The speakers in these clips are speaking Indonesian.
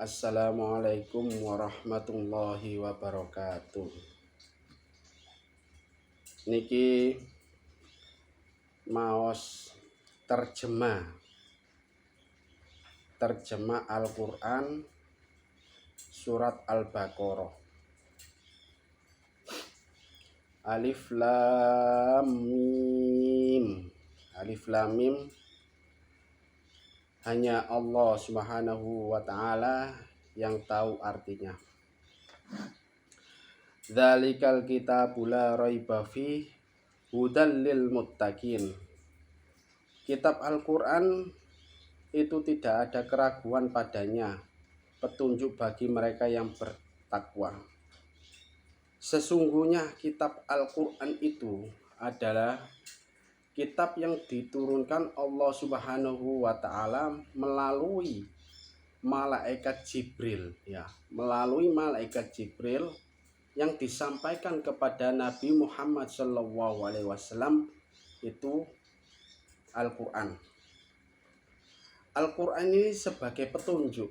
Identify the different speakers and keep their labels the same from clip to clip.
Speaker 1: Assalamualaikum warahmatullahi wabarakatuh. Niki maos terjemah Al-Qur'an surat Al-Baqarah. Alif Lam Mim. Alif Lam Mim hanya Allah Subhanahu wa taala yang tahu artinya. Dzalikal kitabul la raiba fihi hudal lil muttaqin. Kitab Al-Qur'an itu tidak ada keraguan padanya, petunjuk bagi mereka yang bertakwa. Sesungguhnya kitab Al-Qur'an itu adalah kitab yang diturunkan Allah Subhanahu wa taala melalui malaikat Jibril, melalui malaikat Jibril yang disampaikan kepada Nabi Muhammad SAW, itu Al-Qur'an. Al-Qur'an ini sebagai petunjuk.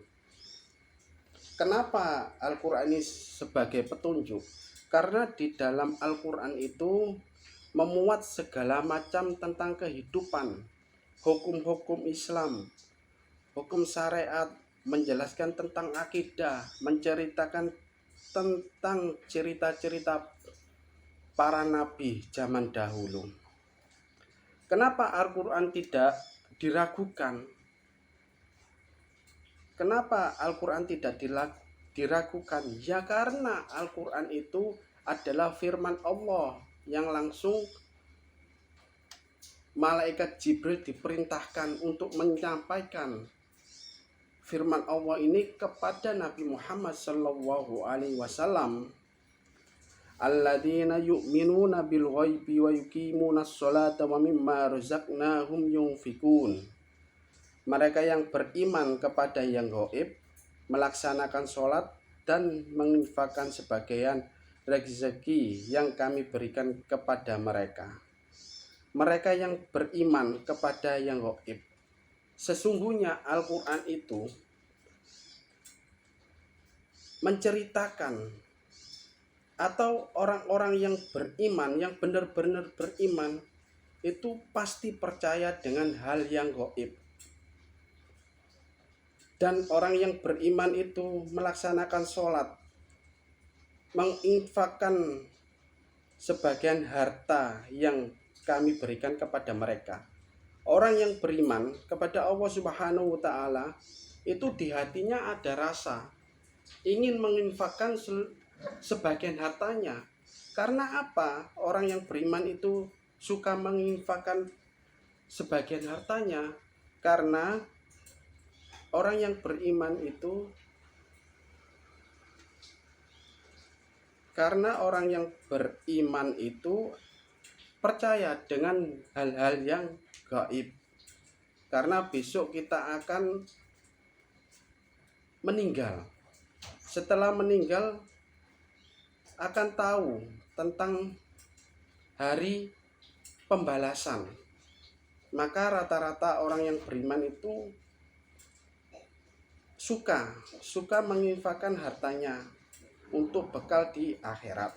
Speaker 1: Kenapa Al-Qur'an ini sebagai petunjuk? Karena di dalam Al-Qur'an itu memuat segala macam tentang kehidupan, hukum-hukum Islam, hukum syariat, menjelaskan tentang akidah, menceritakan tentang cerita-cerita para nabi zaman dahulu. Kenapa Al-Qur'an tidak diragukan? Kenapa Al-Qur'an tidak diragukan? Ya karena Al-Qur'an itu adalah firman Allah yang langsung malaikat Jibril diperintahkan untuk menyampaikan firman Allah ini kepada Nabi Muhammad SAW. Alladzina yu'minuna bil ghaibi wa yuqimunas sholata wa mimma razaqnahum yunfikun. Mereka yang beriman kepada yang gaib, melaksanakan sholat dan menginfakkan sebagian rezeki yang kami berikan kepada mereka. Mereka yang beriman kepada yang gaib. Sesungguhnya Al-Qur'an itu menceritakan, atau orang-orang yang beriman, yang benar-benar beriman, itu pasti percaya dengan hal yang gaib. Dan orang yang beriman itu melaksanakan sholat, menginfakkan sebagian harta yang kami berikan kepada mereka. Orang yang beriman kepada Allah Subhanahu wa taala itu di hatinya ada rasa ingin menginfakkan sebagian hartanya. Karena apa? Orang yang beriman itu suka menginfakkan sebagian hartanya karena orang yang beriman itu percaya dengan hal-hal yang gaib. Karena besok kita akan meninggal. Setelah meninggal akan tahu tentang hari pembalasan. Maka rata-rata orang yang beriman itu suka menginfakkan hartanya untuk bekal di akhirat.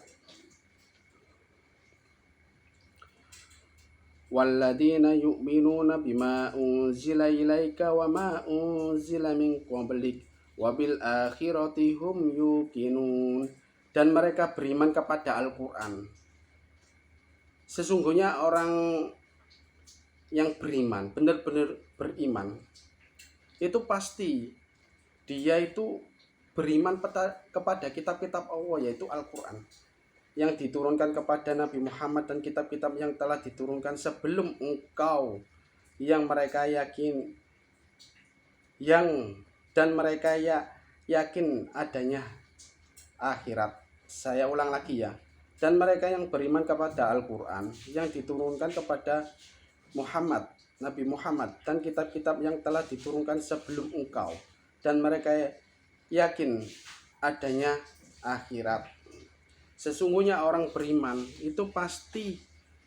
Speaker 1: Walladzina yu'minuna bima unzila ilaika wa ma unzila min qablik wa bil akhirati hum yuqinun. Dan mereka beriman kepada Al-Qur'an. Sesungguhnya orang yang beriman, benar-benar beriman, itu pasti dia itu beriman kepada kitab-kitab Allah, yaitu Al-Qur'an, yang diturunkan kepada Nabi Muhammad dan kitab-kitab yang telah diturunkan sebelum engkau, yang mereka yakin dan mereka yakin adanya akhirat. Saya ulang lagi ya. Dan mereka yang beriman kepada Al-Qur'an yang diturunkan kepada Muhammad, Nabi Muhammad, dan kitab-kitab yang telah diturunkan sebelum engkau, dan mereka yakin adanya akhirat. Sesungguhnya orang beriman itu pasti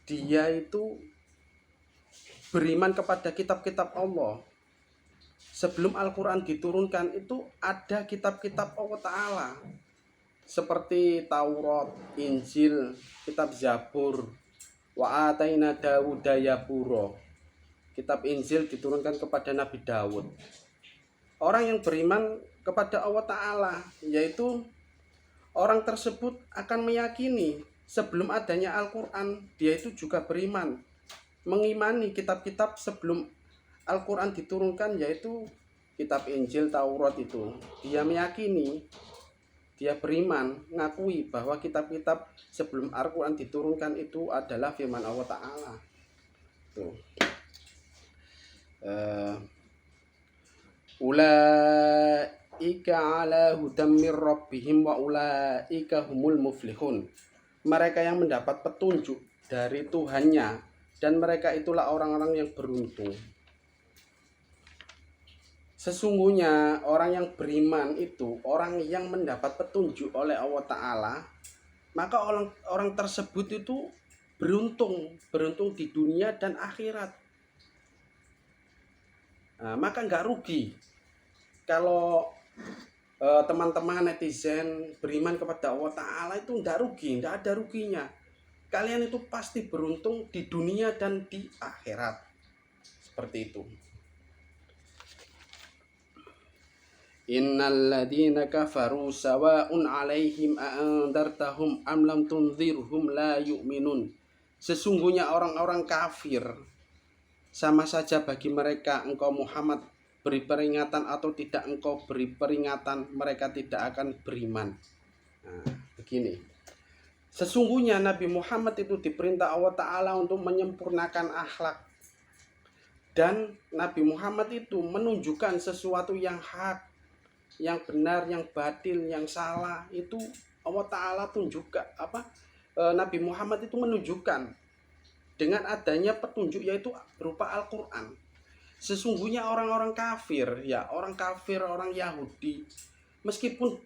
Speaker 1: dia itu beriman kepada kitab-kitab Allah sebelum Al-Quran diturunkan itu ada kitab-kitab Allah Ta'ala seperti Taurat, Injil, kitab Zabur, wa ataina Dawuda Yabura. Kitab Injil diturunkan kepada Nabi Dawud. Orang yang beriman kepada Allah Ta'ala, yaitu orang tersebut akan meyakini sebelum adanya Al-Quran, dia itu juga beriman, mengimani kitab-kitab sebelum Al-Quran diturunkan, yaitu kitab Injil, Taurat itu. Dia meyakini, dia beriman, ngakui bahwa kitab-kitab sebelum Al-Quran diturunkan itu adalah firman Allah Ta'ala. Tuh. Ulaika ala hudam mir rabbihim wa ulaika humul muflihun. Mereka yang mendapat petunjuk dari Tuhannya, dan mereka itulah orang-orang yang beruntung. Sesungguhnya orang yang beriman itu orang yang mendapat petunjuk oleh Allah Ta'ala, maka orang tersebut itu beruntung di dunia dan akhirat. Nah, maka nggak rugi kalau teman-teman netizen beriman kepada Allah Ta'ala, itu nggak rugi, nggak ada ruginya. Kalian itu pasti beruntung di dunia dan di akhirat. Seperti itu. Innal ladzina kafaru sawa'un 'alaihim a'andartahum am lam tunzirhum la yu'minun. Sesungguhnya orang-orang kafir sama saja bagi mereka engkau Muhammad beri peringatan atau tidak engkau beri peringatan, mereka tidak akan beriman. Nah, begini. Sesungguhnya Nabi Muhammad itu diperintah Allah Ta'ala untuk menyempurnakan akhlak. Dan Nabi Muhammad itu menunjukkan sesuatu yang hak, yang benar, yang batil, yang salah. Itu Allah Ta'ala tunjukkan. Nabi Muhammad itu menunjukkan dengan adanya petunjuk, yaitu berupa Al-Quran. Sesungguhnya orang-orang kafir, orang Yahudi, meskipun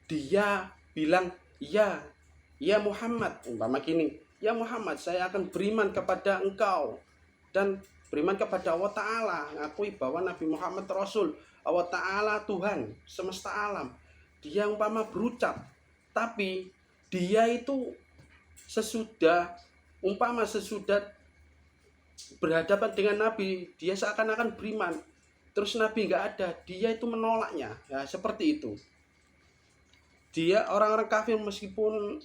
Speaker 1: dia bilang, ya Muhammad, umpama gini, ya Muhammad, saya akan beriman kepada engkau dan beriman kepada Allah Ta'ala, ngakui bahwa Nabi Muhammad Rasul, Allah Ta'ala Tuhan semesta alam. Dia umpama berucap, tapi dia itu sesudah berhadapan dengan Nabi, dia seakan-akan beriman, terus Nabi nggak ada, dia itu menolaknya. Ya, seperti itu. Dia orang-orang kafir meskipun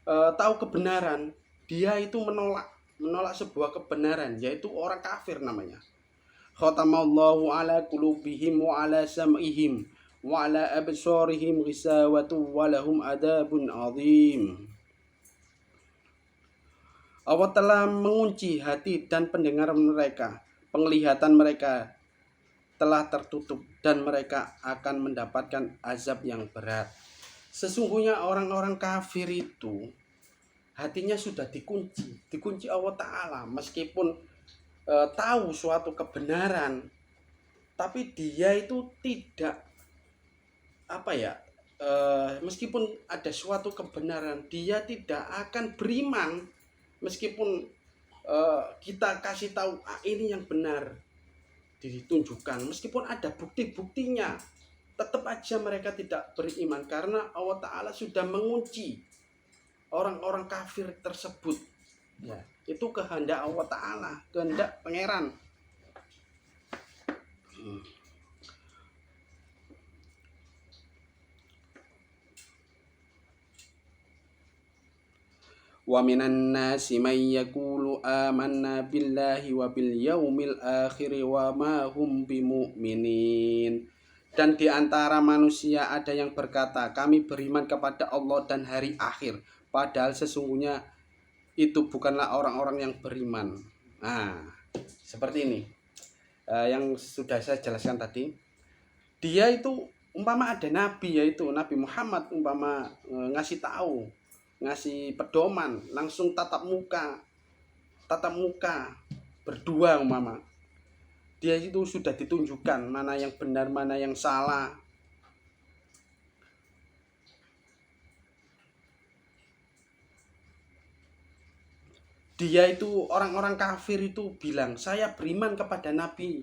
Speaker 1: tahu kebenaran, dia itu menolak sebuah kebenaran, yaitu orang kafir namanya. Khatamallahu ala qulubihim wa ala sam'ihim wa ala absarihim ghisawatu wa lahum adabun azim. Allah telah mengunci hati dan pendengaran mereka, penglihatan mereka telah tertutup dan mereka akan mendapatkan azab yang berat. Sesungguhnya orang-orang kafir itu hatinya sudah dikunci Allah Ta'ala, meskipun tahu suatu kebenaran, tapi dia itu tidak meskipun ada suatu kebenaran, dia tidak akan beriman. Meskipun kita kasih tahu ini yang benar, ditunjukkan, meskipun ada bukti-buktinya, tetap aja mereka tidak beriman karena Allah Ta'ala sudah mengunci orang-orang kafir tersebut. Ya, itu kehendak Allah Ta'ala, kehendak Pangeran. Wa minan nasi may yaqulu amanna billahi wa bil yaumil akhir wa ma hum bimu'minin. Dan di antara manusia ada yang berkata, kami beriman kepada Allah dan hari akhir, padahal sesungguhnya itu bukanlah orang-orang yang beriman. Nah, seperti ini yang sudah saya jelaskan tadi. Dia itu umpama ada nabi, yaitu Nabi Muhammad, umpama ngasih tahu, ngasih pedoman, langsung tatap muka berdua umpama, dia itu sudah ditunjukkan mana yang benar, mana yang salah. Dia itu orang-orang kafir itu bilang, saya beriman kepada Nabi,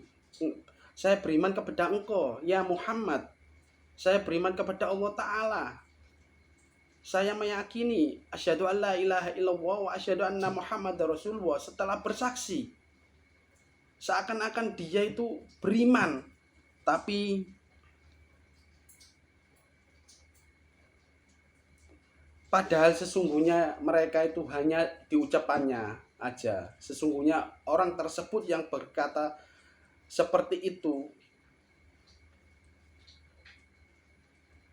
Speaker 1: Saya beriman kepada engkau ya Muhammad. Saya beriman kepada Allah Ta'ala. Saya meyakini asyhadu an la ilaha illallah wa asyhadu anna Muhammadar Rasulullah. Setelah bersaksi, seakan-akan dia itu beriman, tapi padahal sesungguhnya mereka itu hanya di ucapannya aja. Sesungguhnya orang tersebut yang berkata seperti itu,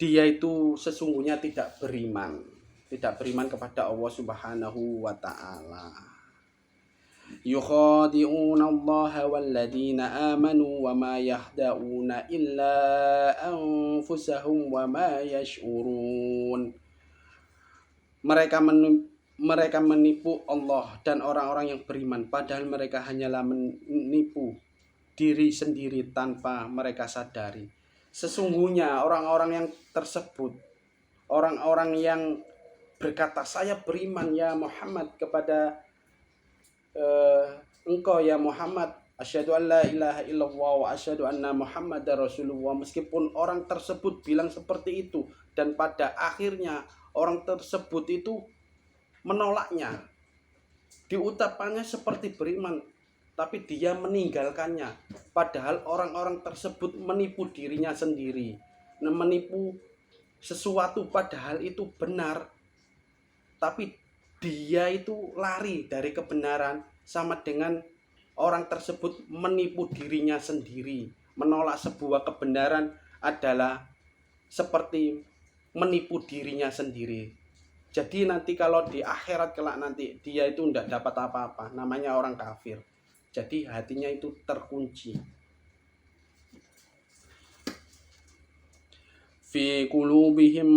Speaker 1: dia itu sesungguhnya tidak beriman kepada Allah Subhanahu wa taala. Yukhadi'una Allah walladzina amanu wa ma yahda'una illa anfusahum wa ma yash'urun. Mereka menipu Allah dan orang-orang yang beriman, padahal mereka hanyalah menipu diri sendiri tanpa mereka sadari. Sesungguhnya orang-orang yang tersebut, orang-orang yang berkata saya beriman ya Muhammad kepada engkau ya Muhammad, asyhadu an la ilaha illallah wa asyhadu anna Muhammadar Rasulullah, meskipun orang tersebut bilang seperti itu dan pada akhirnya orang tersebut itu menolaknya. Diucapannya seperti beriman, tapi dia meninggalkannya. Padahal orang-orang tersebut menipu dirinya sendiri, menipu sesuatu padahal itu benar, tapi dia itu lari dari kebenaran. Sama dengan orang tersebut menipu dirinya sendiri. Menolak sebuah kebenaran adalah seperti menipu dirinya sendiri. Jadi nanti kalau di akhirat kelak nanti dia itu tidak dapat apa-apa, namanya orang kafir. Jadi hatinya itu terkunci. Fi qulubihim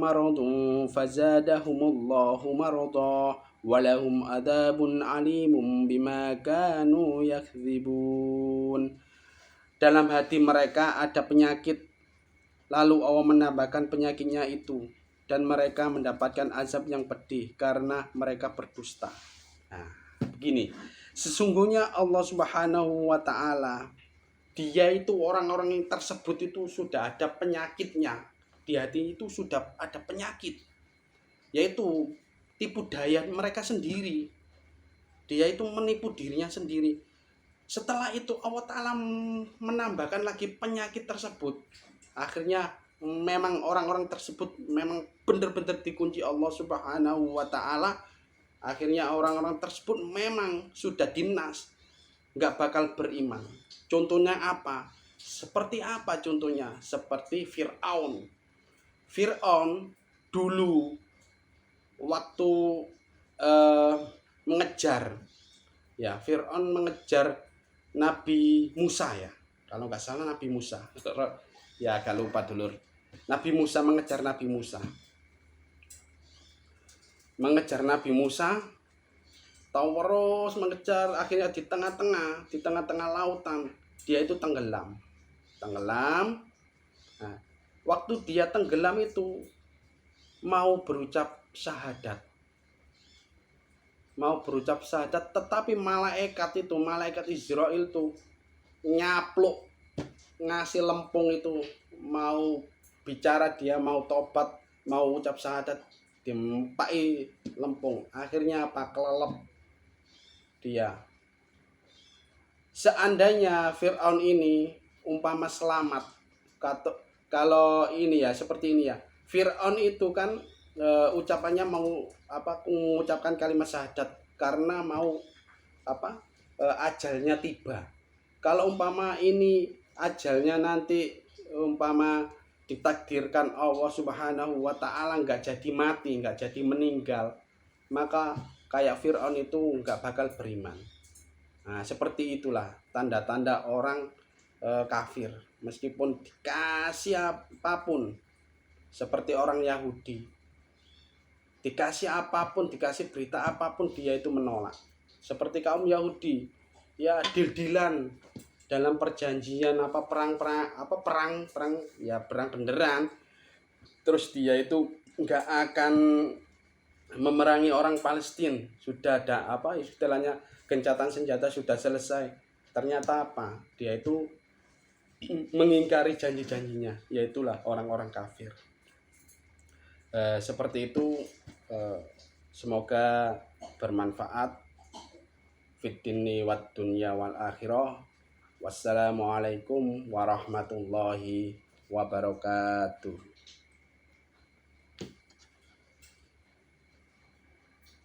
Speaker 1: maradun fazadahumullahu marada walahum adabun alimun bima kanu yakdzibun. Dalam hati mereka ada penyakit, lalu Allah menambahkan penyakitnya itu, dan mereka mendapatkan azab yang pedih karena mereka berdusta. Nah, begini. Sesungguhnya Allah Subhanahu wa taala, dia itu orang-orang yang tersebut itu sudah ada penyakitnya. Di hati itu sudah ada penyakit, yaitu tipu daya mereka sendiri. Dia itu menipu dirinya sendiri. Setelah itu Allah Ta'ala menambahkan lagi penyakit tersebut. Akhirnya memang orang-orang tersebut memang benar-benar dikunci Allah Subhanahu wa taala. Akhirnya orang-orang tersebut memang sudah dinas, nggak bakal beriman. Contohnya apa? Seperti apa contohnya? Seperti Fir'aun. Fir'aun dulu waktu mengejar, ya Fir'aun mengejar Nabi Musa ya. Kalau nggak salah Nabi Musa. Ya agak lupa dulur. Nabi Musa mengejar Nabi Musa. Mengejar Nabi Musa, terus mengejar, akhirnya di tengah-tengah lautan dia itu tenggelam. Nah, waktu dia tenggelam itu mau berucap syahadat, tetapi malaikat Israel itu nyapluk, ngasih lempung itu, mau bicara, dia mau tobat, mau ucap syahadat, dimpai lempung. Akhirnya apa? Kelelep dia. Seandainya Fir'aun ini umpama selamat, kalau ini ya seperti ini ya, Fir'aun itu kan ucapannya mau mengucapkan kalimat syahadat karena mau ajalnya tiba. Kalau umpama ini ajalnya nanti umpama ditakdirkan Allah Subhanahu wa taala nggak jadi mati, nggak jadi meninggal, maka kayak Fir'aun itu nggak bakal beriman. Nah, seperti itulah tanda-tanda orang kafir, meskipun dikasih apapun. Seperti orang Yahudi, dikasih apapun, dikasih berita apapun, dia itu menolak. Seperti kaum Yahudi, ya deal-dealan dalam perjanjian perang beneran, terus dia itu nggak akan memerangi orang Palestina. Sudah ada istilahnya gencatan senjata sudah selesai, ternyata dia itu mengingkari janji-janjinya, yaitulah orang-orang kafir. Seperti itu. eh, Semoga bermanfaat fid dini wad dunya wal akhirah. Wassalamualaikum warahmatullahi wabarakatuh.